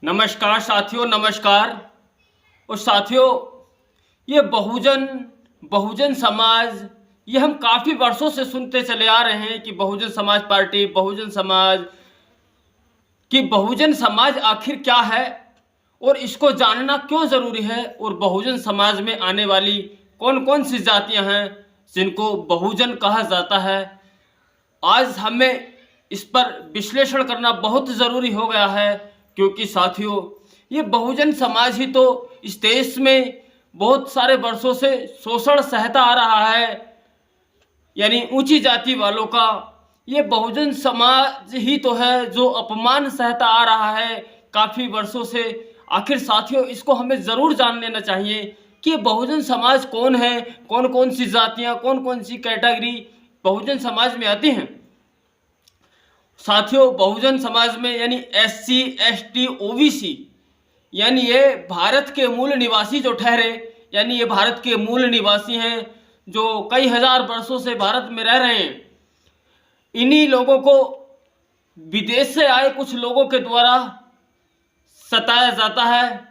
नमस्कार साथियों, नमस्कार। और साथियों, ये बहुजन बहुजन समाज, ये हम काफ़ी वर्षों से सुनते चले आ रहे हैं कि बहुजन समाज पार्टी, बहुजन समाज कि बहुजन समाज आखिर क्या है और इसको जानना क्यों ज़रूरी है, और बहुजन समाज में आने वाली कौन कौन सी जातियां हैं जिनको बहुजन कहा जाता है। आज हमें इस पर विश्लेषण करना बहुत ज़रूरी हो गया है, क्योंकि साथियों, ये बहुजन समाज ही तो इस देश में बहुत सारे वर्षों से शोषण सहता आ रहा है, यानी ऊंची जाति वालों का। ये बहुजन समाज ही तो है जो अपमान सहता आ रहा है काफ़ी वर्षों से। आखिर साथियों, इसको हमें ज़रूर जान लेना चाहिए कि बहुजन समाज कौन है, कौन कौन सी जातियाँ, कौन कौन सी कैटेगरी बहुजन समाज में आती हैं। साथियों, बहुजन समाज में यानी SC ST OBC, यानी ये भारत के मूल निवासी जो ठहरे, यानी ये भारत के मूल निवासी हैं जो कई हजार वर्षों से भारत में रह रहे हैं। इन्हीं लोगों को विदेश से आए कुछ लोगों के द्वारा सताया जाता है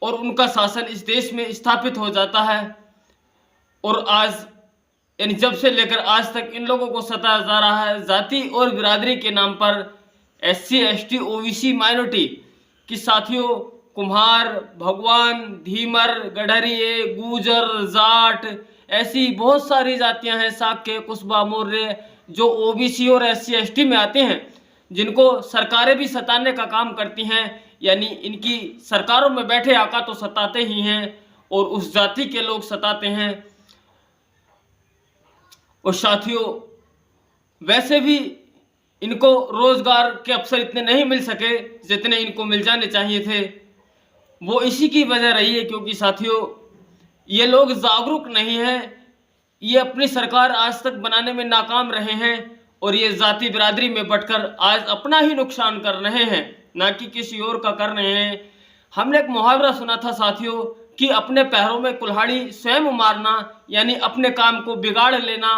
और उनका शासन इस देश में स्थापित हो जाता है। और आज यानी जब से लेकर आज तक इन लोगों को सताया जा रहा है जाति और बिरादरी के नाम पर। SC ST OBC माइनॉरिटी की साथियों, कुम्हार, भगवान, धीमर, गडरिये, गुजर, जाट, ऐसी बहुत सारी जातियां हैं, साक्य, कुशबा, मौर्य, जो OBC और SC ST में आते हैं, जिनको सरकारें भी सताने का काम करती हैं। यानी इनकी सरकारों में बैठे आका तो सताते ही हैं और उस जाति के लोग सताते हैं। और साथियों, वैसे भी इनको रोजगार के अवसर इतने नहीं मिल सके जितने इनको मिल जाने चाहिए थे। वो इसी की वजह रही है क्योंकि साथियों, ये लोग जागरूक नहीं हैं। ये अपनी सरकार आज तक बनाने में नाकाम रहे हैं और ये जाति बिरादरी में बटकर आज अपना ही नुकसान कर रहे हैं, ना कि किसी और का कर रहे हैं। हमने एक मुहावरा सुना था साथियों कि अपने पैरों में कुल्हाड़ी स्वयं मारना, यानी अपने काम को बिगाड़ लेना,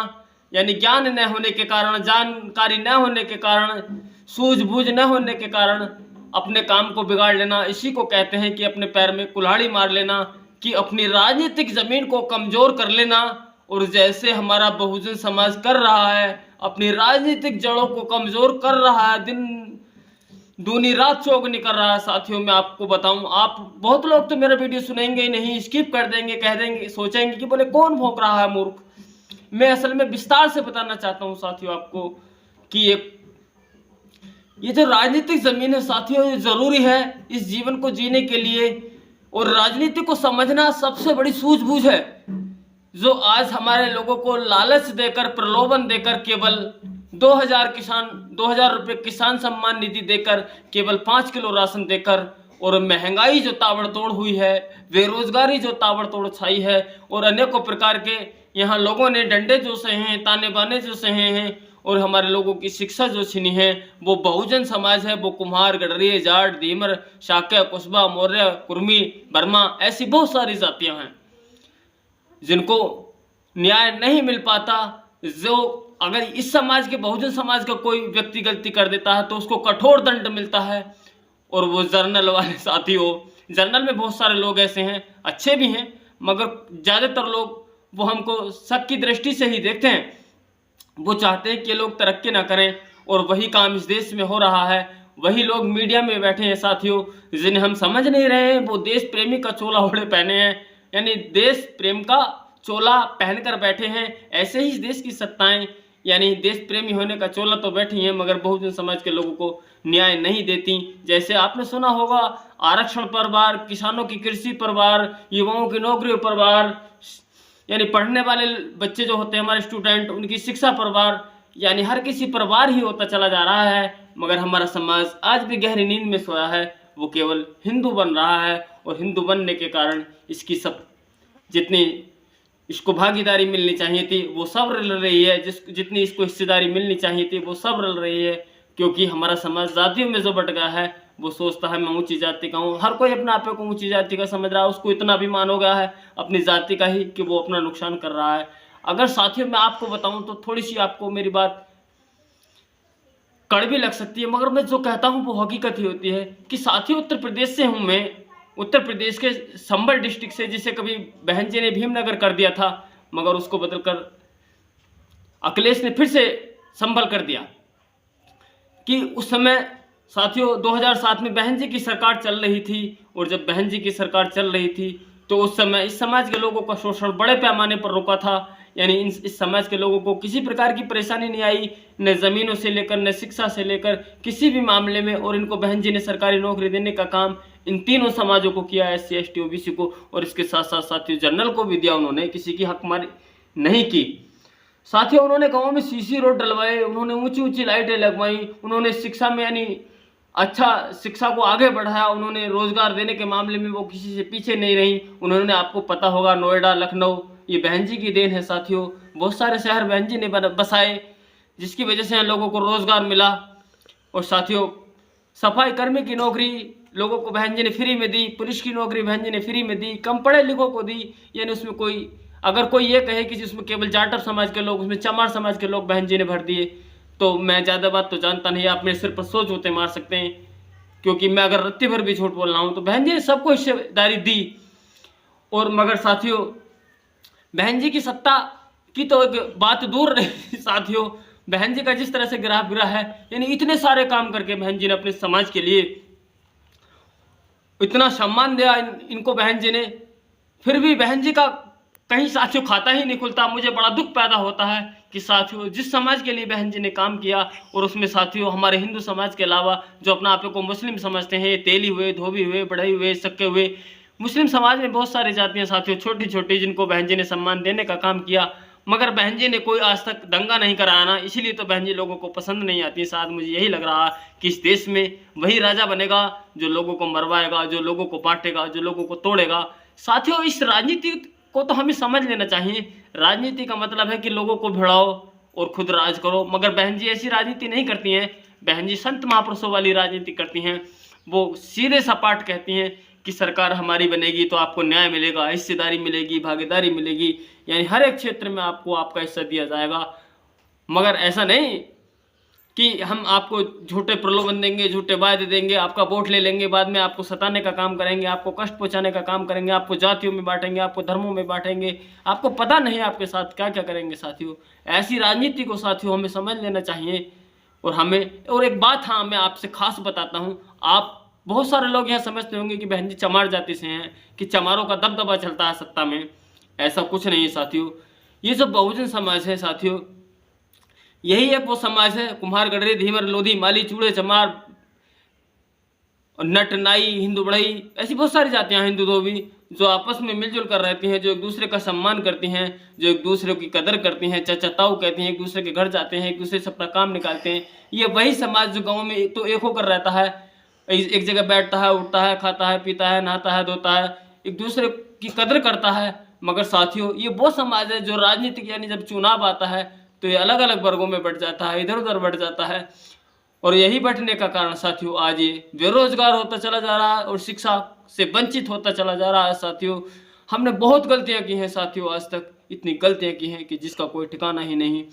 यानी ज्ञान न होने के कारण, जानकारी न होने के कारण, सूझबूझ न होने के कारण अपने काम को बिगाड़ लेना, इसी को कहते हैं कि अपने पैर में कुल्हाड़ी मार लेना, कि अपनी राजनीतिक जमीन को कमजोर कर लेना। और जैसे हमारा बहुजन समाज कर रहा है, अपनी राजनीतिक जड़ों को कमजोर कर रहा है, दिन दूनी रात चौगनी कर रहा है। साथियों, मैं आपको बताऊं, आप बहुत लोग तो मेरा वीडियो सुनेंगे ही नहीं, स्किप कर देंगे, कह देंगे, सोचेंगे कि बोले कौन भौंक रहा है मूर्ख। मैं असल में विस्तार से बताना चाहता हूं साथियों आपको कि ये जो राजनीतिक जमीन है साथियों, ये जरूरी है इस जीवन को जीने के लिए। और राजनीति को समझना सबसे बड़ी सूझबूझ है, जो आज हमारे लोगों को लालच देकर, प्रलोभन देकर, केवल 2000 रुपये किसान सम्मान निधि देकर, केवल 5 किलो राशन देकर, और महंगाई जो ताबड़तोड़ हुई है, बेरोजगारी जो ताबड़तोड़ छाई है, और अनेकों प्रकार के यहाँ लोगों ने डंडे जो सहे हैं, ताने बाने जो सहे हैं, और हमारे लोगों की शिक्षा जो छीनी है, वो बहुजन समाज है। वो कुम्हार, गडरिये, जाट, धीमर, शाक्य, कुशबा, मौर्य, कुर्मी, बर्मा, ऐसी बहुत सारी जातियां हैं जिनको न्याय नहीं मिल पाता। जो अगर इस समाज के, बहुजन समाज का कोई व्यक्ति गलती कर देता है तो उसको कठोर दंड मिलता है। और वो जर्नल वाले साथी हो, जर्नल में बहुत सारे लोग ऐसे हैं, अच्छे भी हैं, मगर ज़्यादातर लोग वो हमको शक की दृष्टि से ही देखते हैं। वो चाहते हैं कि लोग तरक्की ना करें, और वही काम इस देश में हो रहा है। वही लोग मीडिया में बैठे हैं साथियों, जिन्हें हम समझ नहीं रहे हैं। वो देश प्रेमी का चोला ओढ़े पहने हैं, यानी देश प्रेम का चोला पहनकर बैठे हैं। ऐसे ही इस देश की सत्ताएं, यानी देश प्रेमी होने का चोला तो बैठी हैं, मगर बहुजन समाज के लोगों को न्याय नहीं देती। जैसे आपने सुना होगा, आरक्षण पर वार, किसानों की कृषि पर वार, युवाओं की नौकरियों पर वार, यानी पढ़ने वाले बच्चे जो होते हैं हमारे स्टूडेंट, उनकी शिक्षा पर वार, यानी हर किसी पर वार ही होता चला जा रहा है। मगर हमारा समाज आज भी गहरी नींद में सोया है, वो केवल हिंदू बन रहा है। और हिंदू बनने के कारण इसकी सब जितनी इसको भागीदारी मिलनी चाहिए थी वो सब रल रही है, जितनी इसको हिस्सेदारी मिलनी चाहिए थी वो सब रल रही है। क्योंकि हमारा समाज जातियों में जो बट गया है, वो सोचता है मैं ऊंची जाति का हूँ। हर कोई अपने आप को ऊंची जाति का समझ रहा है, उसको इतना अभिमान हो गया है अपनी जाति का ही कि वो अपना नुकसान कर रहा है। अगर साथियों मैं आपको बताऊं तो थोड़ी सी आपको मेरी बात कड़वी लग सकती है, मगर मैं जो कहता हूँ वो हकीकत ही होती है कि साथियों उत्तर प्रदेश से हूँ मैं, उत्तर प्रदेश के संबल डिस्ट्रिक्ट से, जिसे कभी बहन जी ने भीमनगर कर दिया था मगर उसको बदलकर अखिलेश ने फिर से संभल कर दिया। कि उस समय साथियों 2007 में बहन जी की सरकार चल रही थी, और जब बहन जी की सरकार चल रही थी तो उस समय इस समाज के लोगों का शोषण बड़े पैमाने पर रुका था। यानी इस समाज के लोगों को किसी प्रकार की परेशानी नहीं आई, न ज़मीनों से लेकर न शिक्षा से लेकर किसी भी मामले में। और इनको बहन जी ने सरकारी नौकरी देने का काम इन तीनों समाजों को किया, SC ST OBC को, और इसके साथ साथ साथियों जनरल को भी दिया उन्होंने, किसी की हकमारी नहीं की। साथियों उन्होंने गाँव में CC रोड डलवाए, उन्होंने ऊंची ऊंची लाइटें लगवाई, उन्होंने शिक्षा में यानी अच्छा शिक्षा को आगे बढ़ाया, उन्होंने रोजगार देने के मामले में वो किसी से पीछे नहीं रही। उन्होंने, आपको पता होगा, नोएडा, लखनऊ, ये बहन जी की देन है साथियों। बहुत सारे शहर बहन जी ने बसाए, जिसकी वजह से लोगों को रोजगार मिला। और साथियों सफाई कर्मी की नौकरी लोगों को बहन जी ने फ्री में दी, पुलिस की नौकरी बहन जी ने फ्री में दी, कम पढ़े लिखों को दी। यानी उसमें कोई, अगर कोई ये कहे कि जिसमें केवल जाटव समाज के लोग, उसमें चमार समाज के लोग बहन जी ने भर दिए, तो मैं ज़्यादा बात तो जानता नहीं, आप मेरे सिर पर 100 जूते मार सकते हैं, क्योंकि मैं अगर रत्ती भर भी झूठ बोल रहा हूँ तो बहन जी ने सबको हिस्सेदारी दी। और मगर साथियों बहन जी की सत्ता की तो एक बात दूर रही साथियों, बहन जी का जिस तरह से गिरा है, यानी इतने सारे काम करके बहन जी ने अपने समाज के लिए इतना सम्मान दिया इनको बहन जी ने, फिर भी बहन जी का कहीं साथियों खाता ही नहीं खुलता। मुझे बड़ा दुख पैदा होता है कि साथियों जिस समाज के लिए बहन जी ने काम किया, और उसमें साथियों हमारे हिंदू समाज के अलावा जो अपना आप को मुस्लिम समझते हैं, तेली हुए, धोबी हुए, बढ़ई हुए, सक्के हुए, मुस्लिम समाज में बहुत सारी जातियां साथियों छोटी छोटी, जिनको बहन जी ने सम्मान देने का काम किया। मगर बहन जी ने कोई आज तक दंगा नहीं कराया ना, इसीलिए तो बहन जी लोगों को पसंद नहीं आती। साथ मुझे यही लग रहा है कि इस देश में वही राजा बनेगा जो लोगों को मरवाएगा, जो लोगों को बांटेगा, जो लोगों को तोड़ेगा। साथियों इस राजनीति को तो हमें समझ लेना चाहिए। राजनीति का मतलब है कि लोगों को भिड़ाओ और खुद राज करो, मगर बहन जी ऐसी राजनीति नहीं करती हैं। बहन जी संत महापुरुषों वाली राजनीति करती हैं। वो सीधे सपाट कहती हैं कि सरकार हमारी बनेगी तो आपको न्याय मिलेगा, हिस्सेदारी मिलेगी, भागीदारी मिलेगी, यानी हर एक क्षेत्र में आपको आपका हिस्सा दिया जाएगा। मगर ऐसा नहीं कि हम आपको झूठे प्रलोभन देंगे, झूठे वायदे देंगे, आपका वोट ले लेंगे, बाद में आपको सताने का काम करेंगे, आपको कष्ट पहुंचाने का काम करेंगे, आपको जातियों में बांटेंगे, आपको धर्मों में बांटेंगे, आपको पता नहीं आपके साथ क्या क्या करेंगे। साथियों ऐसी राजनीति को साथियों हमें समझ लेना चाहिए। और एक बात हाँ मैं आपसे खास बताता हूँ, आप बहुत सारे लोग यहाँ समझते होंगे कि बहन जी चमार जाति से हैं, कि चमारों का दबदबा चलता है सत्ता में। ऐसा कुछ नहीं है साथियों। ये जो बहुजन समाज है साथियों, यही एक वो समाज है, कुम्हार, गडरे, धीवर, लोधी, माली, चूड़े, चमार, नट, नाई, हिंदू बढ़ई, ऐसी बहुत सारी जातियां, हिंदू धोबी, जो आपस में मिलजुल कर रहती हैं, जो एक दूसरे का सम्मान करती हैं, जो एक दूसरे की कदर करती हैं, चाचा ताऊ कहती हैं, एक दूसरे के घर जाते हैं, एक दूसरे से अपना काम निकालते हैं। ये वही समाज जो गाँव में तो एक होकर रहता है, एक जगह बैठता है, उठता है, खाता है, पीता है, नहाता है, धोता है, एक दूसरे की कदर करता है। मगर साथियों ये वो समाज है जो राजनीतिक यानी जब चुनाव आता है तो ये अलग अलग वर्गों में बढ़ जाता है, इधर उधर बढ़ जाता है। और यही बढ़ने का कारण साथियों आज ये बेरोजगार होता चला जा रहा है और शिक्षा से वंचित होता चला जा रहा है। साथियों हमने बहुत गलतियां की हैं साथियों, आज तक इतनी गलतियां की हैं कि जिसका कोई ठिकाना ही नहीं।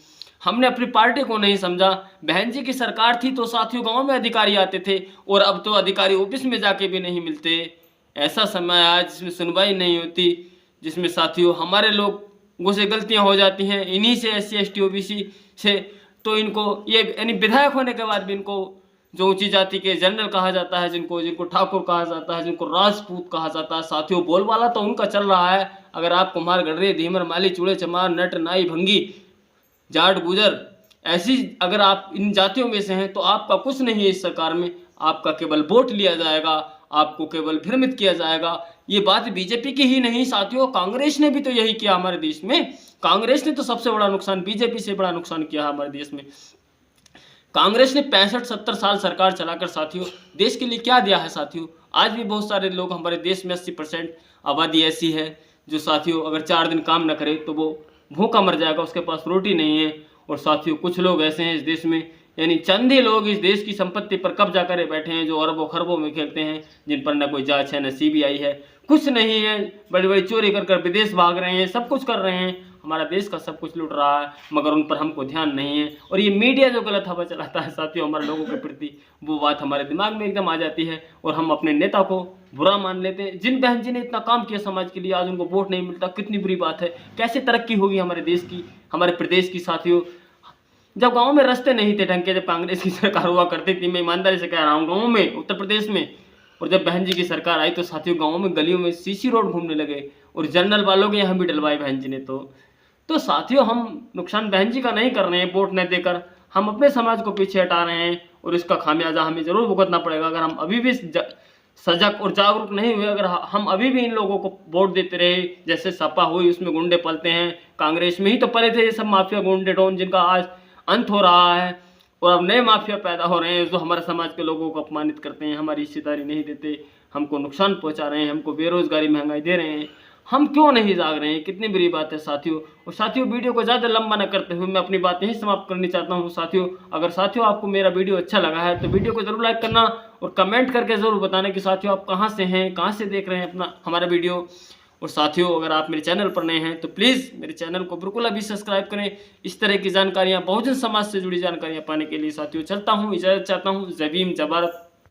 हमने अपनी पार्टी को नहीं समझा। बहन जी की सरकार थी तो साथियों गांव में अधिकारी आते थे, और अब तो अधिकारी ऑफिस में जाके भी नहीं मिलते। ऐसा समय आया जिसमें सुनवाई नहीं होती, जिसमें साथियों हमारे लोगों से गलतियां हो जाती हैं, इन्हीं से SC ST OBC से। तो इनको ये यानी विधायक होने के बाद भी इनको जो ऊंची जाति के जनरल कहा जाता है, जिनको ठाकुर कहा जाता है, जिनको राजपूत कहा जाता है, साथियों बोलबाला तो उनका चल रहा है। अगर आप कुम्हार, गडरे, धीमर, माली, चूड़े, चमार, नट, नाई, भंगी, जाट, गुजर, ऐसी अगर आप इन जातियों में से हैं तो आपका कुछ नहीं है इस सरकार में। आपका केवल वोट लिया जाएगा, आपको केवल भ्रमित किया जाएगा। ये बात बीजेपी की ही नहीं साथियों, कांग्रेस ने भी तो यही किया हमारे देश में। कांग्रेस ने तो सबसे बड़ा नुकसान, बीजेपी से बड़ा नुकसान किया हमारे देश में। कांग्रेस ने 65-70 साल सरकार चलाकर साथियों देश के लिए क्या दिया है साथियों। आज भी बहुत सारे लोग हमारे देश में 80% आबादी ऐसी है जो साथियों अगर 4 दिन काम न करे तो वो भूखा मर जाएगा, उसके पास रोटी नहीं है। और साथियों कुछ लोग ऐसे हैं इस देश में, यानी चंद ही लोग इस देश की संपत्ति पर कब्जा करे बैठे हैं, जो अरबों खरबों में खेलते हैं, जिन पर न कोई जांच है, न CBI है, कुछ नहीं है, बड़ी बड़ी चोरी कर कर विदेश भाग रहे हैं, सब कुछ कर रहे हैं। हमारा देश का सब कुछ लूट रहा है, मगर उन पर हमको ध्यान नहीं है। और ये मीडिया जो गलत हवा चलाता है साथियों हमारे लोगों के प्रति, वो बात हमारे दिमाग में एकदम आ जाती है और हम अपने नेता को बुरा मान लेते हैं। जिन बहन जी ने इतना काम किया समाज के लिए, आज उनको वोट नहीं मिलता, कितनी बुरी बात है। कैसे तरक्की होगी हमारे देश की, हमारे प्रदेश की साथियों। जब गाँव में रास्ते नहीं थे ढंग के, जब कांग्रेस की सरकार हुआ करती थी, मैं ईमानदारी से कह रहा हूँ, गाँव में, उत्तर प्रदेश में, और जब बहन जी की सरकार आई तो साथियों गाँव में गलियों में सीसी रोड घूमने लगे और जनरल वालों के यहाँ भी डलवाए बहन जी ने। तो साथियों हम नुकसान बहन जी का नहीं कर रहे हैं वोट न देकर, हम अपने समाज को पीछे हटा रहे हैं और इसका खामियाजा हमें ज़रूर भुगतना पड़ेगा। अगर हम अभी भी सजग और जागरूक नहीं हुए, अगर हम अभी भी इन लोगों को वोट देते रहे, जैसे सपा हुई उसमें गुंडे पलते हैं, कांग्रेस में ही तो पले थे ये सब माफिया गुंडे डॉन, जिनका आज अंत हो रहा है, और अब नए माफिया पैदा हो रहे हैं जो हमारे समाज के लोगों को अपमानित करते हैं, हमारी हिस्सेदारी नहीं देते, हमको नुकसान पहुंचा रहे हैं, हमको बेरोजगारी महंगाई दे रहे हैं। हम क्यों नहीं जाग रहे हैं? कितनी बुरी बात है साथियों। और साथियों वीडियो को ज़्यादा लंबा न करते हुए मैं अपनी बात यहीं समाप्त करनी चाहता हूं साथियों। अगर साथियों आपको मेरा वीडियो अच्छा लगा है तो वीडियो को ज़रूर लाइक करना और कमेंट करके ज़रूर बताना कि साथियों आप कहां से हैं, कहां से देख रहे हैं अपना हमारा वीडियो। और साथियों अगर आप मेरे चैनल पर नए हैं तो प्लीज़ मेरे चैनल को बिल्कुल अभी सब्सक्राइब करें। इस तरह की जानकारियाँ, बहुजन समाज से जुड़ी जानकारियाँ पाने के लिए साथियों चलता हूँ, इजाज़त चाहता हूँ। जय भीम, जय भारत।